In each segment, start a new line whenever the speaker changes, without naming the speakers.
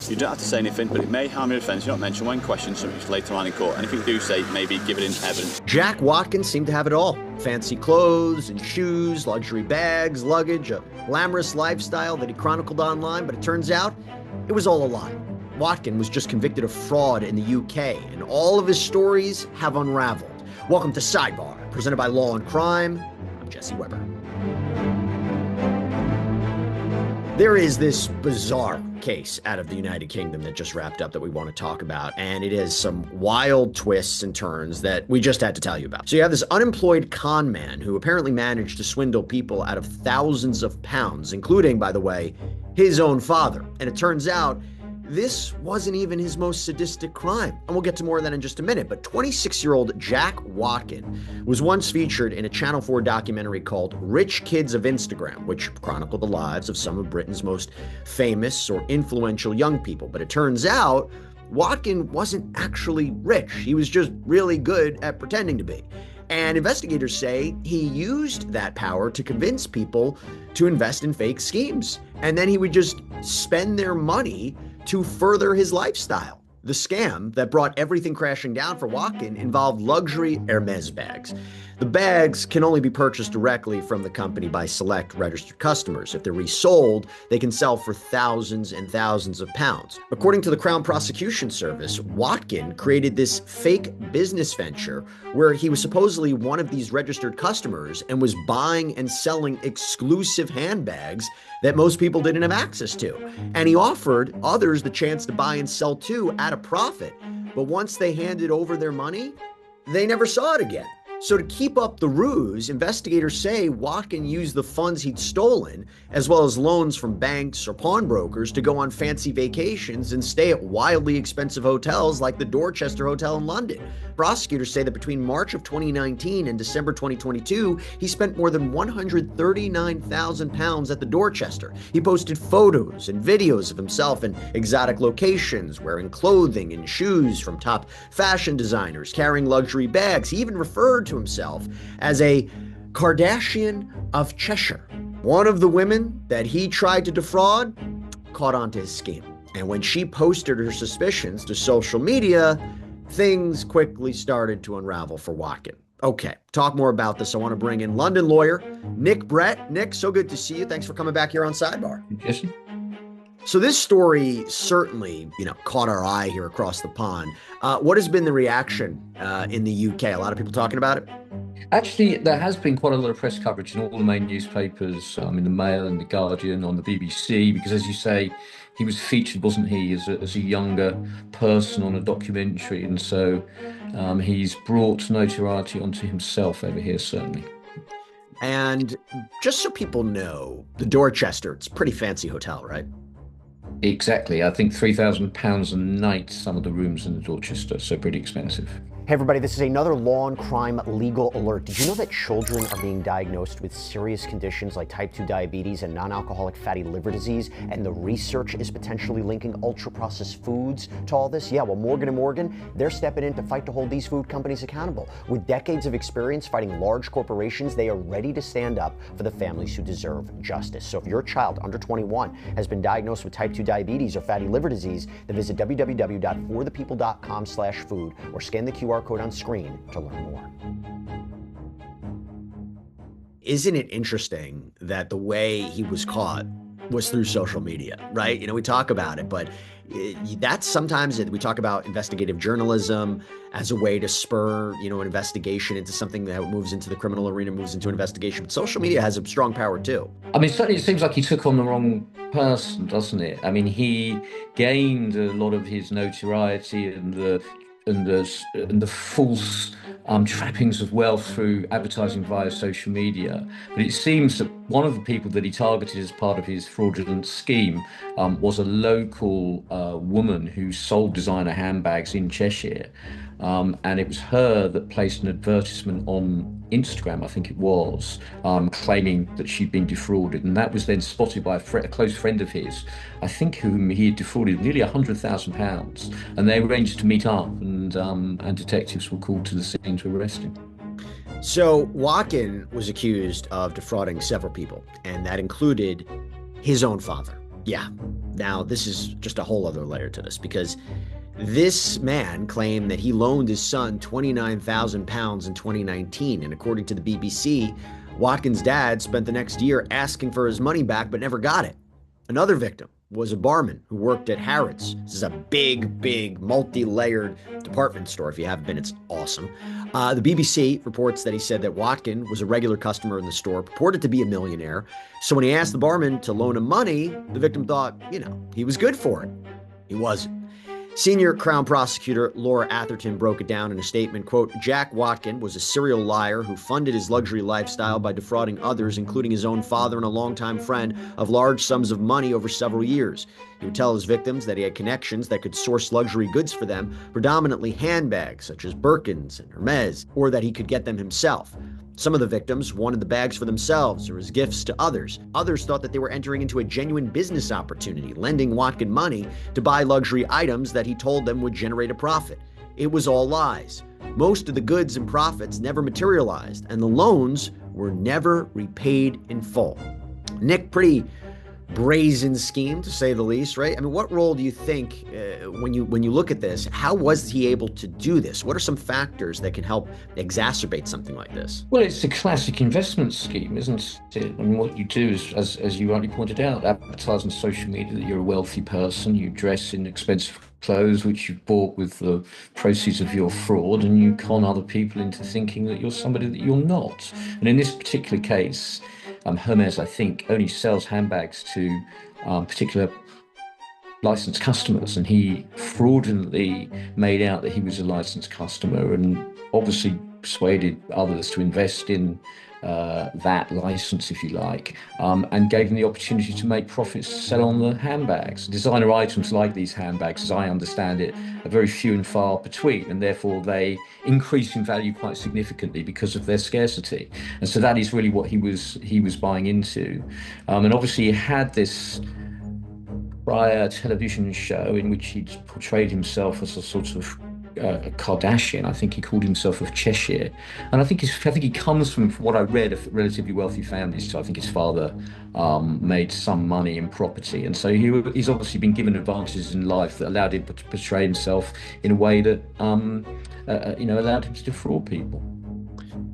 You don't have to say anything, but it may harm your defence. You don't mention when questioned subject later on in court. Anything you do say, maybe give it in evidence.
Jack Watkins seemed to have it all. Fancy clothes and shoes, luxury bags, luggage, a glamorous lifestyle that he chronicled online, but it turns out it was all a lie. Watkins was just convicted of fraud in the UK, and all of his stories have unraveled. Welcome to Sidebar, presented by Law and Crime. I'm Jesse Weber. There is this bizarre case out of the United Kingdom that just wrapped up that we want to talk about, and it has some wild twists and turns that we just had to tell you about. So you have this unemployed con man who apparently managed to swindle people out of thousands of pounds, including, by the way, his own father. And it turns out this wasn't even his most sadistic crime. And we'll get to more of that in just a minute. But 26-year-old Jack Watkins was once featured in a Channel 4 documentary called Rich Kids of Instagram, which chronicled the lives of some of Britain's most famous or influential young people. But it turns out Watkins wasn't actually rich. He was just really good at pretending to be. And investigators say he used that power to convince people to invest in fake schemes. And then he would just spend their money to further his lifestyle. The scam that brought everything crashing down for Watkins involved luxury Hermes bags. The bags can only be purchased directly from the company by select registered customers. If they're resold, they can sell for thousands and thousands of pounds. According to the Crown Prosecution Service, Watkins created this fake business venture where he was supposedly one of these registered customers and was buying and selling exclusive handbags that most people didn't have access to. And he offered others the chance to buy and sell too at a profit. But once they handed over their money, they never saw it again. So to keep up the ruse, investigators say Watkins used the funds he'd stolen, as well as loans from banks or pawnbrokers, to go on fancy vacations and stay at wildly expensive hotels like the Dorchester Hotel in London. Prosecutors say that between March of 2019 and December 2022, he spent more than £139,000 at the Dorchester. He posted photos and videos of himself in exotic locations, wearing clothing and shoes from top fashion designers, carrying luxury bags. He even referred to himself as a Kardashian of Cheshire. One of the women that he tried to defraud caught on to his scheme. And when she posted her suspicions to social media, things quickly started to unravel for Watkins. Okay, talk more about this. I want to bring in London lawyer Nick Brett. Nick, so good to see you. Thanks for coming back here on Sidebar.
Yes.
So this story certainly, caught our eye here across the pond. What has been the reaction in the UK? A lot of people talking about it?
Actually, there has been quite a lot of press coverage in all the main newspapers, in the Mail and the Guardian, on the BBC, because as you say, he was featured, wasn't he, as a younger person on a documentary. And so he's brought notoriety onto himself over here, certainly.
And just so people know, the Dorchester, it's a pretty fancy hotel, right?
Exactly. I think £3,000 a night, some of the rooms in the Dorchester, so pretty expensive.
Hey everybody, this is another Law and Crime legal alert. Did you know that children are being diagnosed with serious conditions like type 2 diabetes and non-alcoholic fatty liver disease, and the research is potentially linking ultra-processed foods to all this? Yeah, well, Morgan & Morgan, they're stepping in to fight to hold these food companies accountable. With decades of experience fighting large corporations, they are ready to stand up for the families who deserve justice. So if your child under 21 has been diagnosed with type 2 diabetes or fatty liver disease, then visit www.forthepeople.com/food or scan the QR code on screen to learn more.
Isn't it interesting that the way he was caught was through social media, right? We talk about it, but that's sometimes we talk about investigative journalism as a way to spur, an investigation into something that moves into the criminal arena, moves into an investigation. But social media has a strong power too.
I mean, certainly it seems like he took on the wrong person, doesn't it? I mean, he gained a lot of his notoriety and the false trappings of wealth through advertising via social media. But it seems that one of the people that he targeted as part of his fraudulent scheme was a local woman who sold designer handbags in Cheshire. And it was her that placed an advertisement on Instagram, I think it was, claiming that she'd been defrauded. And that was then spotted by a close friend of his, I think, whom he had defrauded nearly £100,000. And they arranged to meet up, and detectives were called to the scene to arrest him.
So Watkins was accused of defrauding several people, and that included his own father. Yeah. Now, this is just a whole other layer to this, because this man claimed that he loaned his son 29,000 pounds in 2019. And according to the BBC, Watkins' dad spent the next year asking for his money back, but never got it. Another victim was a barman who worked at Harrods. This is a big, multi-layered department store. If you haven't been, it's awesome. The BBC reports that he said that Watkin was a regular customer in the store, purported to be a millionaire. So when he asked the barman to loan him money, the victim thought, he was good for it. He wasn't. Senior Crown Prosecutor Laura Atherton broke it down in a statement, quote, Jack Watkin was a serial liar who funded his luxury lifestyle by defrauding others, including his own father and a longtime friend, of large sums of money over several years. He would tell his victims that he had connections that could source luxury goods for them, predominantly handbags such as Birkins and Hermes, or that he could get them himself. Some of the victims wanted the bags for themselves or as gifts to others. Others thought that they were entering into a genuine business opportunity, lending Watkin money to buy luxury items that he told them would generate a profit. It was all lies. Most of the goods and profits never materialized, and the loans were never repaid in full. Nick, pretty brazen scheme, to say the least, right? I mean, what role do you think, when you look at this, how was he able to do this? What are some factors that can help exacerbate something like this?
Well, it's a classic investment scheme, isn't it? I mean, what you do is, as you rightly pointed out, advertise on social media that you're a wealthy person, you dress in expensive clothes which you've bought with the proceeds of your fraud, and you con other people into thinking that you're somebody that you're not. And in this particular case, Hermes, I think, only sells handbags to particular licensed customers, and he fraudulently made out that he was a licensed customer and obviously persuaded others to invest in that license, if you like, and gave them the opportunity to make profits to sell on the handbags. Designer items like these handbags, as I understand it, are very few and far between, and therefore they increase in value quite significantly because of their scarcity. And so that is really what he was buying into. And obviously he had this prior television show in which he portrayed himself as a sort of a Kardashian. I think he called himself of Cheshire, and I think he comes from what I read, a relatively wealthy family. So I think his father made some money in property, and so he's obviously been given advantages in life that allowed him to portray himself in a way that allowed him to defraud people.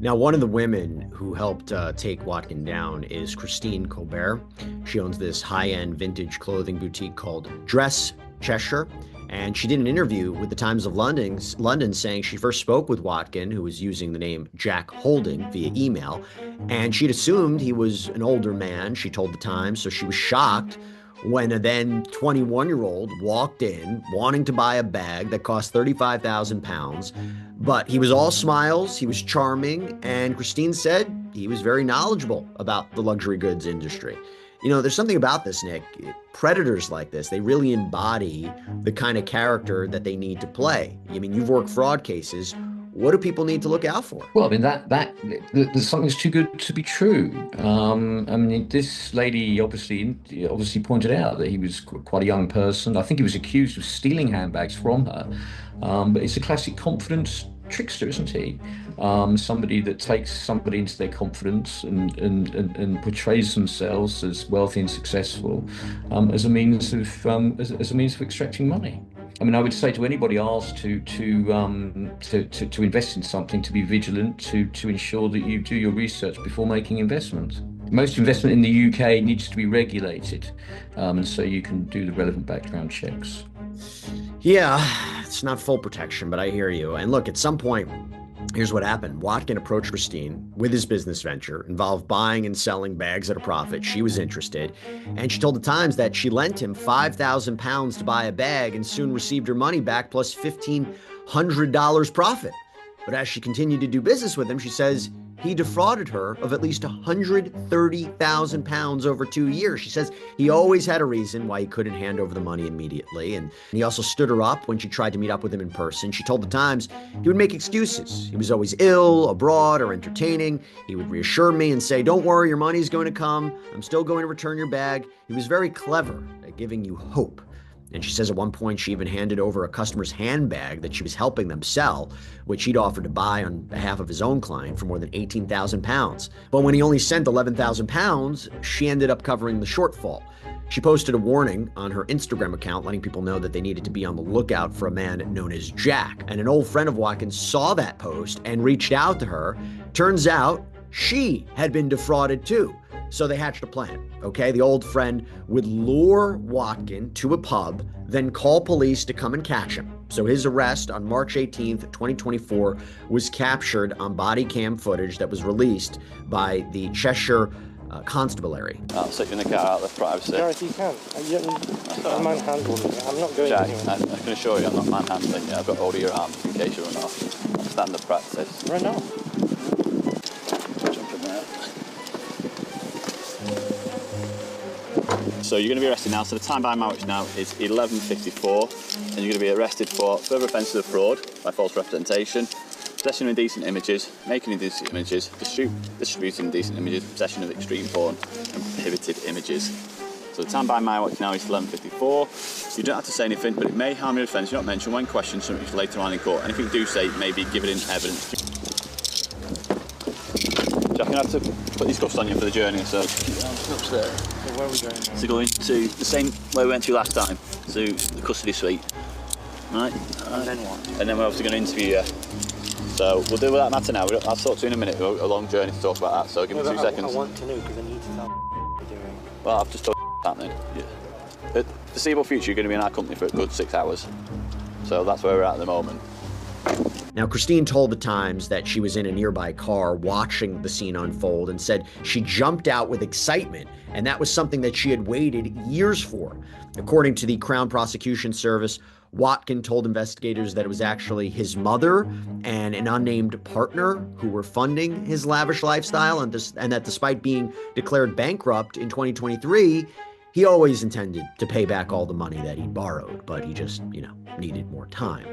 Now, one of the women who helped take Watkin down is Christine Colbert. She owns this high-end vintage clothing boutique called Dress Cheshire. And she did an interview with the Times of London saying she first spoke with Watkin, who was using the name Jack Holding via email, and she'd assumed he was an older man, she told the Times, so she was shocked when a then 21-year-old walked in wanting to buy a bag that cost 35,000 pounds. But he was all smiles, he was charming, and Christine said he was very knowledgeable about the luxury goods industry. There's something about this, Nick. Predators like this, they really embody the kind of character that they need to play. I mean, you've worked fraud cases. What do people need to look out for?
Well, I mean, there's something's too good to be true. I mean, this lady obviously pointed out that he was quite a young person. I think he was accused of stealing handbags from her. But it's a classic confidence trickster, isn't he? Somebody that takes somebody into their confidence and portrays themselves as wealthy and successful as a means of extracting money. I mean, I would say to anybody asked to invest in something, to be vigilant, to ensure that you do your research before making investments. Most investment in the UK needs to be regulated, and so you can do the relevant background checks.
Yeah, it's not full protection, but I hear you. And look, at some point, here's what happened. Watkin approached Christine with his business venture, involved buying and selling bags at a profit. She was interested, and she told the Times that she lent him 5,000 pounds to buy a bag and soon received her money back plus $1,500 profit. But as she continued to do business with him, she says he defrauded her of at least 130,000 pounds over 2 years. She says he always had a reason why he couldn't hand over the money immediately. And he also stood her up when she tried to meet up with him in person. She told the Times he would make excuses. He was always ill, abroad, or entertaining. He would reassure me and say, "Don't worry, your money's going to come. I'm still going to return your bag." He was very clever at giving you hope. And she says at one point she even handed over a customer's handbag that she was helping them sell, which he'd offered to buy on behalf of his own client for more than 18,000 pounds. But when he only sent 11,000 pounds, she ended up covering the shortfall. She posted a warning on her Instagram account letting people know that they needed to be on the lookout for a man known as Jack. And an old friend of Watkins saw that post and reached out to her. Turns out she had been defrauded too. So they hatched a plan, okay? The old friend would lure Watkin to a pub, then call police to come and catch him. So his arrest on March 18th, 2024 was captured on body cam footage that was released by the Cheshire Constabulary.
I'll sit you in the car out of privacy.
Gareth, you can. I'm manhandling you. I'm not going
Jack,
anywhere.
I can assure you I'm not manhandling you. I've got hold of your arms in case you run off. That's standard practice.
Run off.
Jump in there. So you're going to be arrested now. So the time by my watch now is 11:54, and you're going to be arrested for further offences of fraud by false representation, possession of indecent images, making indecent images, distributing indecent images, possession of extreme porn, and prohibited images. So the time by my watch now is 11:54. You don't have to say anything, but it may harm your defence. You're not mentioned when questioned something later on in court. Anything you do say, maybe give it in evidence. Jack, I'm going to have to put these cuffs on you for the journey, so upstairs.
So where are we going now?
So going to the same way we went to last time, to the custody suite. Right?
And then what?
And then we're obviously going to interview you. So we'll deal with that matter now. I'll talk to you in a minute. We've got a long journey to talk about that, so give me 2 seconds.
I want to know because I need to tell what you're doing.
Well, I've just told you that then. Yeah. At the foreseeable future, you're going to be in our company for a good 6 hours. So that's where we're at the moment.
Now, Christine told the Times that she was in a nearby car watching the scene unfold and said she jumped out with excitement, and that was something that she had waited years for. According to the Crown Prosecution Service, Watkin told investigators that it was actually his mother and an unnamed partner who were funding his lavish lifestyle, and that despite being declared bankrupt in 2023, he always intended to pay back all the money that he borrowed, but he just, needed more time.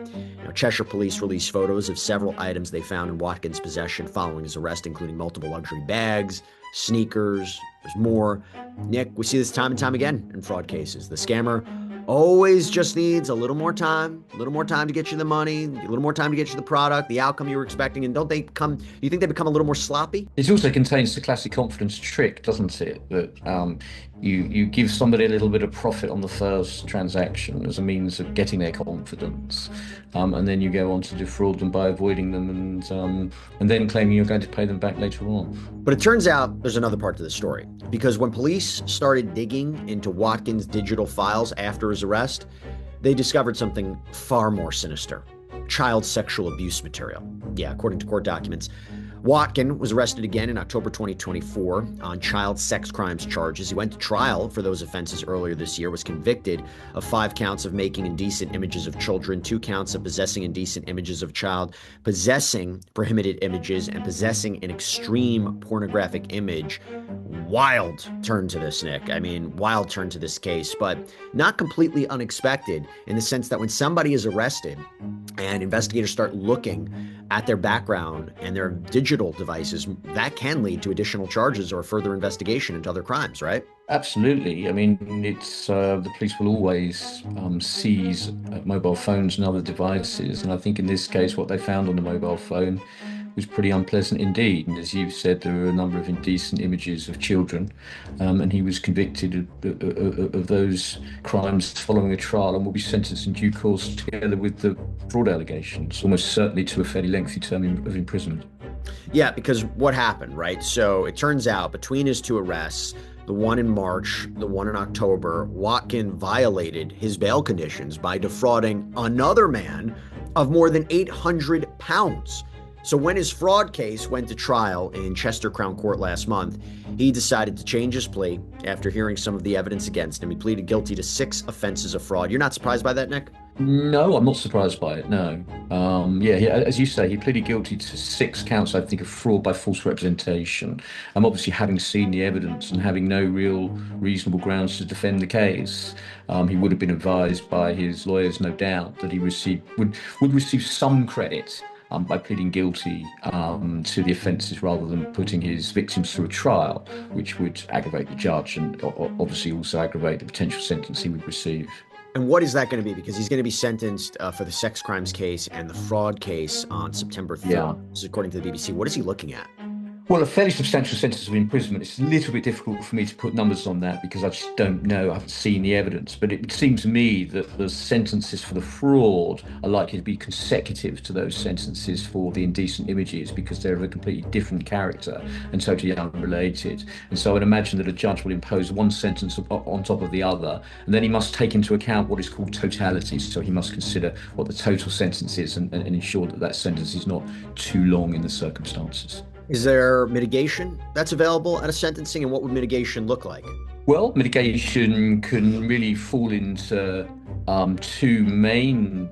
Now, Cheshire police released photos of several items they found in Watkins' possession following his arrest, including multiple luxury bags, sneakers, there's more. Nick, we see this time and time again in fraud cases. The scammer always just needs a little more time to get you the money, a little more time to get you the product, the outcome you were expecting. And do you think they become a little more sloppy?
It also contains the classic confidence trick, doesn't it? That you give somebody a little bit of profit on the first transaction as a means of getting their confidence, and then you go on to defraud them by avoiding them and then claiming you're going to pay them back later on.
But it turns out there's another part to the story, because when police started digging into Watkins' digital files after his arrest, they discovered something far more sinister: child sexual abuse material. Yeah, according to court documents, Watkin was arrested again in October 2024 on child sex crimes charges. He went to trial for those offenses earlier this year, was convicted of 5 counts of making indecent images of children, 2 counts of possessing indecent images of a child, possessing prohibited images, and possessing an extreme pornographic image. Wild turn to this, Nick. Wild turn to this case, but not completely unexpected in the sense that when somebody is arrested and investigators start looking at their background and their digital devices, that can lead to additional charges or further investigation into other crimes, right?
Absolutely. It's the police will always seize mobile phones and other devices, and I think in this case what they found on the mobile phone was pretty unpleasant indeed. And as you said, there were a number of indecent images of children, and he was convicted of those crimes following a trial and will be sentenced in due course together with the fraud allegations, almost certainly to a fairly lengthy term of imprisonment.
Yeah, because what happened, right? So it turns out between his 2 arrests, the one in March, the one in October, Watkin violated his bail conditions by defrauding another man of more than 800 pounds. So when his fraud case went to trial in Chester Crown Court last month, he decided to change his plea after hearing some of the evidence against him. He pleaded guilty to 6 offenses of fraud. You're not surprised by that, Nick?
No, I'm not surprised by it, no. As you say, he pleaded guilty to 6 counts, I think, of fraud by false representation. Obviously, having seen the evidence and having no real reasonable grounds to defend the case, he would have been advised by his lawyers, no doubt, that he would receive some credit by pleading guilty to the offences rather than putting his victims through a trial, which would aggravate the judge and obviously also aggravate the potential sentence he would receive.
And what is that going to be? Because he's going to be sentenced for the sex crimes case and the fraud case on September 3rd.
Yeah.
This is according to the BBC. What is he looking at?
Well, a fairly substantial sentence of imprisonment. It's a little bit difficult for me to put numbers on that because I just don't know. I haven't seen the evidence. But it would seem to me that the sentences for the fraud are likely to be consecutive to those sentences for the indecent images because they're of a completely different character and totally unrelated. And so I'd imagine that a judge will impose one sentence on top of the other, and then he must take into account what is called totality. So he must consider what the total sentence is and ensure that that sentence is not too long in the circumstances.
Is there mitigation that's available at a sentencing, and what would mitigation look like?
Well, mitigation can really fall into three main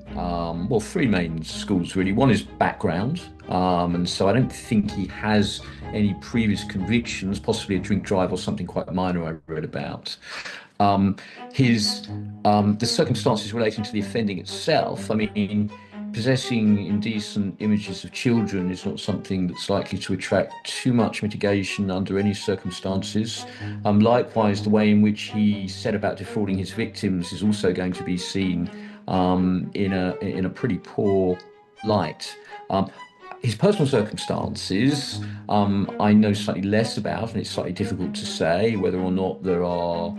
schools, really. One is background. And so I don't think he has any previous convictions, possibly a drink drive or something quite minor I read about. The circumstances relating to the offending itself, I mean, possessing indecent images of children is not something that's likely to attract too much mitigation under any circumstances. Likewise, the way in which he set about defrauding his victims is also going to be seen in a pretty poor light. His personal circumstances, I know slightly less about, and it's slightly difficult to say whether or not there are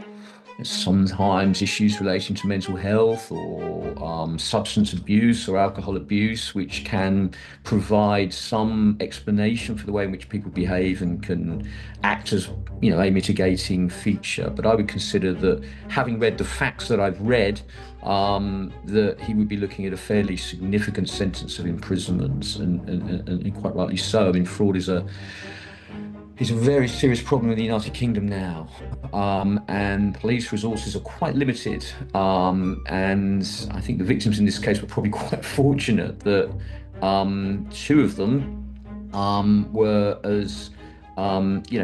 sometimes issues relating to mental health or substance abuse or alcohol abuse, which can provide some explanation for the way in which people behave and can act as, a mitigating feature. But I would consider that, having read the facts that I've read, that he would be looking at a fairly significant sentence of imprisonment, and quite rightly so. I mean, fraud is a very serious problem in the United Kingdom now, and police resources are quite limited. And I think the victims in this case were probably quite fortunate that two of them were as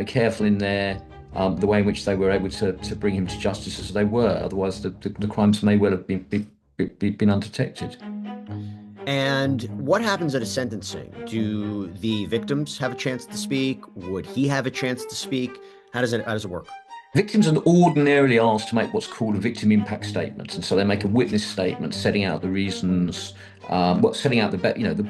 careful in the way in which they were able to bring him to justice as they were. Otherwise, the crimes may well have been undetected.
And what happens at a sentencing? Do the victims have a chance to speak? Would he have a chance to speak? How does it work?
Victims are ordinarily asked to make what's called a victim impact statement, and so they make a witness statement setting out the reasons, setting out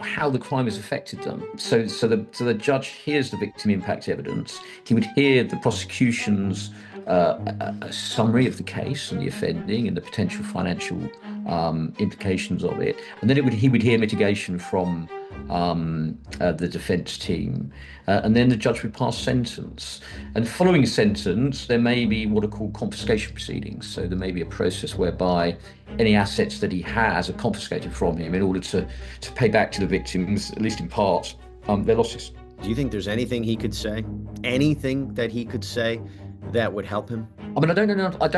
how the crime has affected them. So the judge hears the victim impact evidence. He would hear the prosecution's a summary of the case and the offending and the potential financial implications of it, and then he would hear mitigation from the defence team, and then the judge would pass sentence. And following a sentence, there may be what are called confiscation proceedings. So there may be a process whereby any assets that he has are confiscated from him in order to pay back to the victims, at least in part, their losses.
Do you think there's anything he could say? Anything that he could say that would help him?
I mean, I don't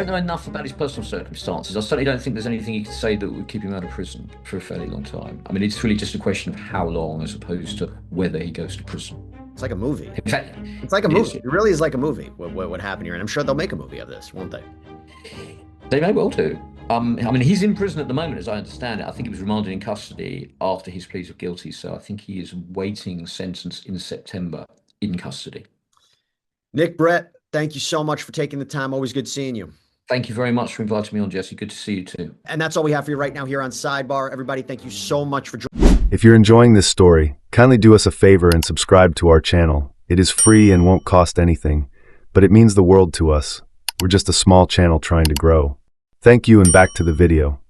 know enough about his personal circumstances. I certainly don't think there's anything he could say that would keep him out of prison for a fairly long time. I mean, it's really just a question of how long as opposed to whether he goes to prison.
It's like a movie.
In fact,
it's like a movie. It really is like a movie. What happened here? And I'm sure they'll make a movie of this, won't they?
They may well do. I mean, he's in prison at the moment, as I understand it. I think he was remanded in custody after his pleas of guilty. So I think he is waiting sentence in September in custody.
Nick Brett, thank you so much for taking the time. Always good seeing you.
Thank you very much for inviting me on, Jesse. Good to see you too.
And that's all we have for you right now here on Sidebar. Everybody, thank you so much for joining.
If you're enjoying this story, kindly do us a favor and subscribe to our channel. It is free and won't cost anything, but it means the world to us. We're just a small channel trying to grow. Thank you, and back to the video.